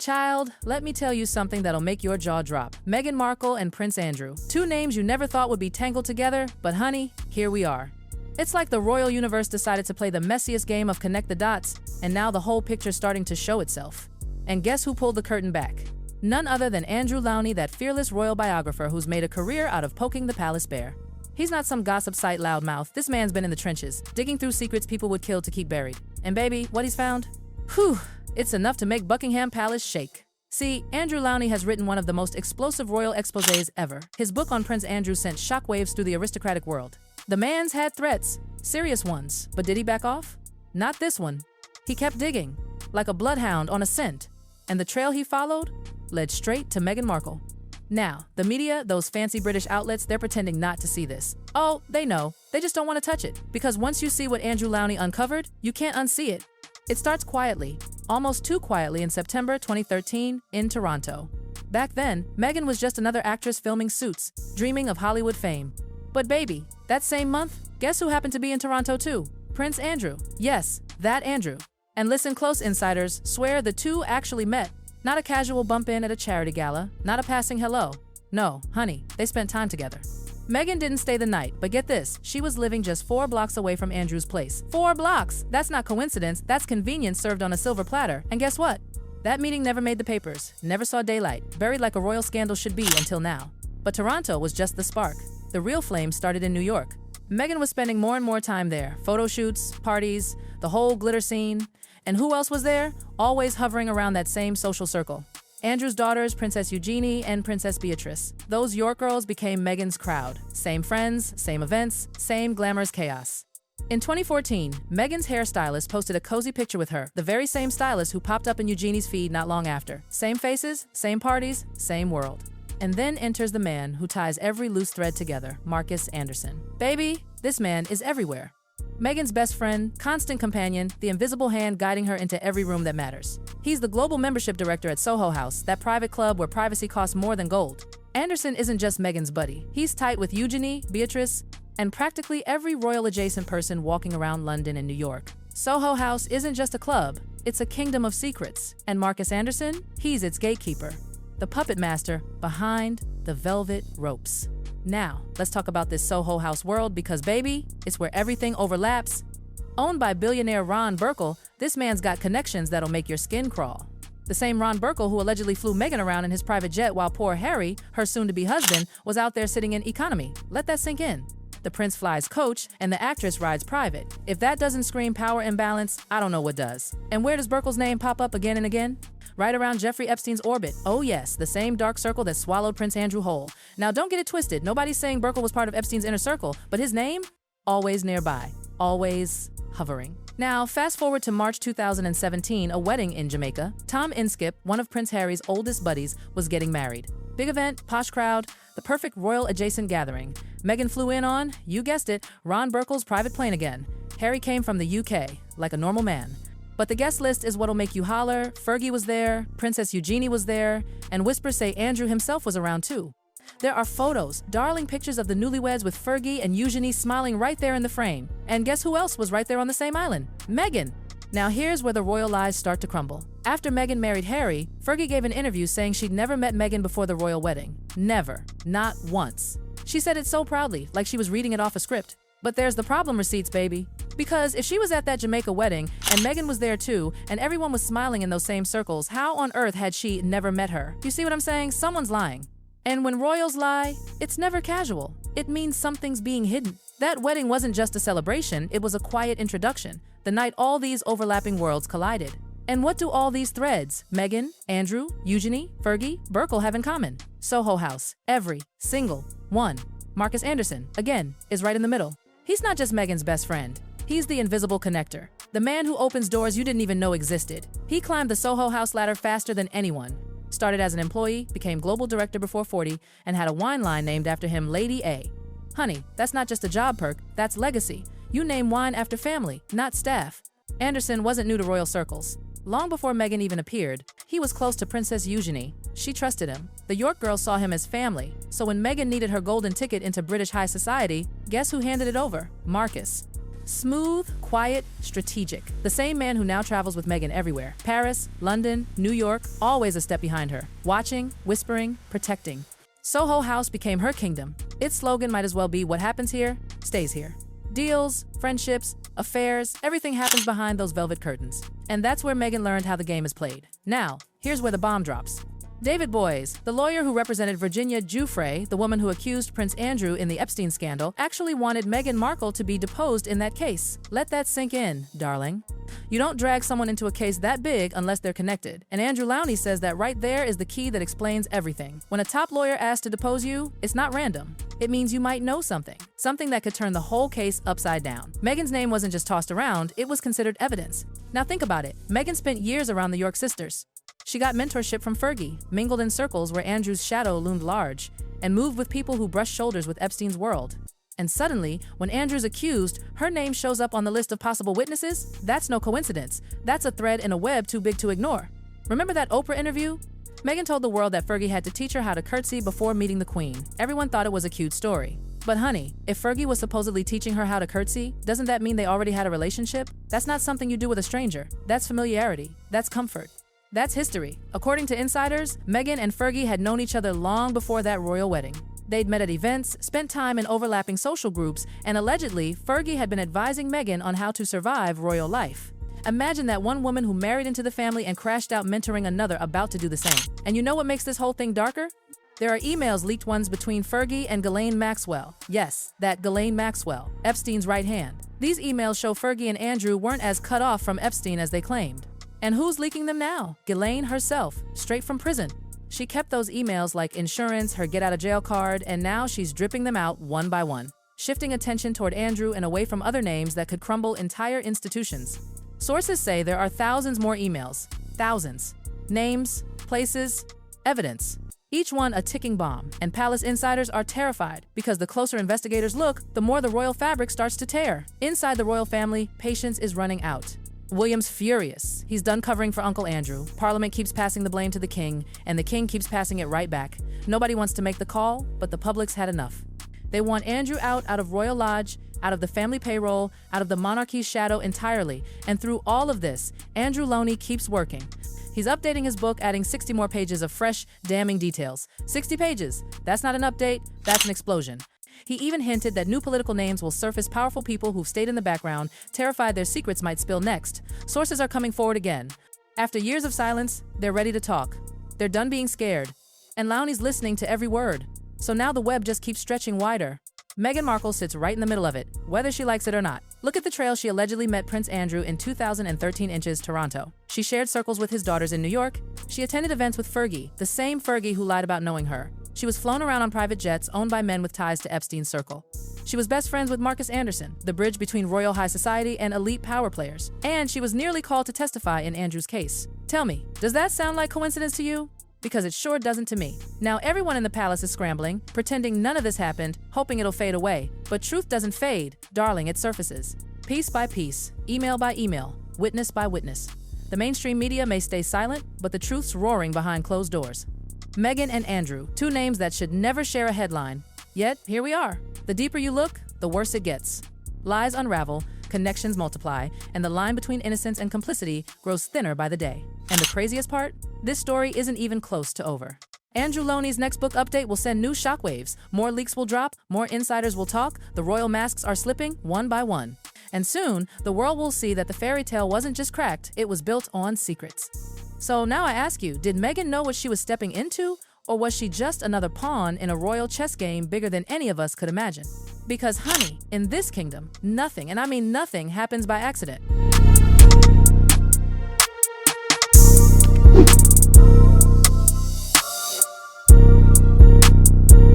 Child, let me tell you something that'll make your jaw drop. Meghan Markle and Prince Andrew. Two names you never thought would be tangled together, but honey, here we are. It's like the royal universe decided to play the messiest game of connect the dots, and now the whole picture's starting to show itself. And guess who pulled the curtain back? None other than Andrew Lownie, that fearless royal biographer who's made a career out of poking the palace bare. He's not some gossip site loudmouth. This man's been in the trenches, digging through secrets people would kill to keep buried. And baby, what he's found? Whew, it's enough to make Buckingham Palace shake. See, Andrew Lownie has written one of the most explosive royal exposés ever. His book on Prince Andrew sent shockwaves through the aristocratic world. The man's had threats, serious ones, but did he back off? Not this one. He kept digging, like a bloodhound on a scent, and the trail he followed led straight to Meghan Markle. Now, the media, those fancy British outlets, they're pretending not to see this. Oh, they know. They just don't want to touch it. Because once you see what Andrew Lownie uncovered, you can't unsee it. It starts quietly, almost too quietly, in September 2013 in Toronto. Back then, Meghan was just another actress filming Suits, dreaming of Hollywood fame. But baby, that same month, guess who happened to be in Toronto too? Prince Andrew. Yes, that Andrew. And listen close, insiders, swear the two actually met. Not a casual bump in at a charity gala, not a passing hello. No, honey, they spent time together. Meghan didn't stay the night, but get this, she was living just 4 blocks away from Andrew's place. 4 blocks! That's not coincidence, that's convenience served on a silver platter. And guess what? That meeting never made the papers, never saw daylight, buried like a royal scandal should be until now. But Toronto was just the spark. The real flame started in New York. Meghan was spending more and more time there, photo shoots, parties, the whole glitter scene. And who else was there? Always hovering around that same social circle. Andrew's daughters, Princess Eugenie and Princess Beatrice. Those York girls became Meghan's crowd. Same friends, same events, same glamorous chaos. In 2014, Meghan's hairstylist posted a cozy picture with her, the very same stylist who popped up in Eugenie's feed not long after. Same faces, same parties, same world. And then enters the man who ties every loose thread together, Marcus Anderson. Baby, this man is everywhere. Meghan's best friend, constant companion, the invisible hand guiding her into every room that matters. He's the global membership director at Soho House, that private club where privacy costs more than gold. Anderson isn't just Meghan's buddy. He's tight with Eugenie, Beatrice, and practically every royal-adjacent person walking around London and New York. Soho House isn't just a club, it's a kingdom of secrets. And Marcus Anderson? He's its gatekeeper, the puppet master behind the velvet ropes. Now, let's talk about this Soho House world because, baby, it's where everything overlaps. Owned by billionaire Ron Burkle, this man's got connections that'll make your skin crawl. The same Ron Burkle who allegedly flew Meghan around in his private jet while poor Harry, her soon-to-be husband, was out there sitting in economy. Let that sink in. The prince flies coach and the actress rides private. If that doesn't scream power imbalance, I don't know what does. And where does Burkle's name pop up again and again? Right around Jeffrey Epstein's orbit. Oh yes, the same dark circle that swallowed Prince Andrew whole. Now don't get it twisted, nobody's saying Burkle was part of Epstein's inner circle, but his name? Always nearby, always hovering. Now, fast forward to March 2017, a wedding in Jamaica. Tom Inskip, one of Prince Harry's oldest buddies, was getting married. Big event, posh crowd, the perfect royal adjacent gathering. Meghan flew in on, you guessed it, Ron Burkle's private plane again. Harry came from the UK, like a normal man. But the guest list is what'll make you holler. Fergie was there, Princess Eugenie was there, and whispers say Andrew himself was around too. There are photos, darling pictures of the newlyweds with Fergie and Eugenie smiling right there in the frame. And guess who else was right there on the same island? Meghan. Now here's where the royal lies start to crumble. After Meghan married Harry, Fergie gave an interview saying she'd never met Meghan before the royal wedding. Never. Not once. She said it so proudly, like she was reading it off a script. But there's the problem receipts, baby. Because if she was at that Jamaica wedding, and Meghan was there too, and everyone was smiling in those same circles, how on earth had she never met her? You see what I'm saying? Someone's lying. And when royals lie, it's never casual. It means something's being hidden. That wedding wasn't just a celebration, it was a quiet introduction, the night all these overlapping worlds collided. And what do all these threads, Meghan, Andrew, Eugenie, Fergie, Burkle have in common? Soho House, every single one. Marcus Anderson, again, is right in the middle. He's not just Meghan's best friend. He's the invisible connector, the man who opens doors you didn't even know existed. He climbed the Soho House ladder faster than anyone. Started as an employee, became global director before 40, and had a wine line named after him, Lady A. Honey, that's not just a job perk, that's legacy. You name wine after family, not staff. Anderson wasn't new to royal circles. Long before Meghan even appeared, he was close to Princess Eugenie. She trusted him. The York girls saw him as family. So when Meghan needed her golden ticket into British high society, guess who handed it over? Marcus. Smooth, quiet, strategic. The same man who now travels with Meghan everywhere. Paris, London, New York, always a step behind her. Watching, whispering, protecting. Soho House became her kingdom. Its slogan might as well be, "What happens here, stays here." Deals, friendships, affairs, everything happens behind those velvet curtains. And that's where Meghan learned how the game is played. Now, here's where the bomb drops. David Boies, the lawyer who represented Virginia Giuffre, the woman who accused Prince Andrew in the Epstein scandal, actually wanted Meghan Markle to be deposed in that case. Let that sink in, darling. You don't drag someone into a case that big unless they're connected. And Andrew Lownie says that right there is the key that explains everything. When a top lawyer asks to depose you, it's not random. It means you might know something that could turn the whole case upside down. Meghan's name wasn't just tossed around, it was considered evidence. Now think about it. Meghan spent years around the York sisters. She got mentorship from Fergie, mingled in circles where Andrew's shadow loomed large, and moved with people who brushed shoulders with Epstein's world. And suddenly, when Andrew's accused, her name shows up on the list of possible witnesses? That's no coincidence. That's a thread in a web too big to ignore. Remember that Oprah interview? Meghan told the world that Fergie had to teach her how to curtsy before meeting the Queen. Everyone thought it was a cute story. But honey, if Fergie was supposedly teaching her how to curtsy, doesn't that mean they already had a relationship? That's not something you do with a stranger. That's familiarity. That's comfort. That's history. According to insiders, Meghan and Fergie had known each other long before that royal wedding. They'd met at events, spent time in overlapping social groups, and allegedly, Fergie had been advising Meghan on how to survive royal life. Imagine that one woman who married into the family and crashed out mentoring another about to do the same. And you know what makes this whole thing darker? There are emails, leaked ones between Fergie and Ghislaine Maxwell. Yes, that Ghislaine Maxwell, Epstein's right hand. These emails show Fergie and Andrew weren't as cut off from Epstein as they claimed. And who's leaking them now? Ghislaine herself, straight from prison. She kept those emails like insurance, her get-out-of-jail card, and now she's dripping them out one by one, shifting attention toward Andrew and away from other names that could crumble entire institutions. Sources say there are thousands more emails. Thousands. Names, places, evidence. Each one a ticking bomb, and palace insiders are terrified because the closer investigators look, the more the royal fabric starts to tear. Inside the royal family, patience is running out. William's furious. He's done covering for Uncle Andrew. Parliament keeps passing the blame to the king, and the king keeps passing it right back. Nobody wants to make the call, but the public's had enough. They want Andrew out of Royal Lodge, out of the family payroll, out of the monarchy's shadow entirely. And through all of this, Andrew Lownie keeps working. He's updating his book, adding 60 more pages of fresh, damning details. 60 pages. That's not an update, that's an explosion. He even hinted that new political names will surface, powerful people who've stayed in the background, terrified their secrets might spill next. Sources are coming forward again. After years of silence, they're ready to talk. They're done being scared. And Lownie's listening to every word. So now the web just keeps stretching wider. Meghan Markle sits right in the middle of it, whether she likes it or not. Look at the trail she allegedly met Prince Andrew in 2013 inches Toronto. She shared circles with his daughters in New York. She attended events with Fergie, the same Fergie who lied about knowing her. She was flown around on private jets owned by men with ties to Epstein's circle. She was best friends with Marcus Anderson, the bridge between royal high society and elite power players. And she was nearly called to testify in Andrew's case. Tell me, does that sound like coincidence to you? Because it sure doesn't to me. Now everyone in the palace is scrambling, pretending none of this happened, hoping it'll fade away. But truth doesn't fade, darling, it surfaces. Piece by piece, email by email, witness by witness. The mainstream media may stay silent, but the truth's roaring behind closed doors. Meghan and Andrew, two names that should never share a headline. Yet, here we are. The deeper you look, the worse it gets. Lies unravel, connections multiply, and the line between innocence and complicity grows thinner by the day. And the craziest part? This story isn't even close to over. Andrew Lownie's next book update will send new shockwaves. More leaks will drop, more insiders will talk, the royal masks are slipping one by one. And soon, the world will see that the fairy tale wasn't just cracked, it was built on secrets. So now I ask you, did Meghan know what she was stepping into? Or was she just another pawn in a royal chess game bigger than any of us could imagine? Because honey, in this kingdom, nothing, and I mean nothing, happens by accident.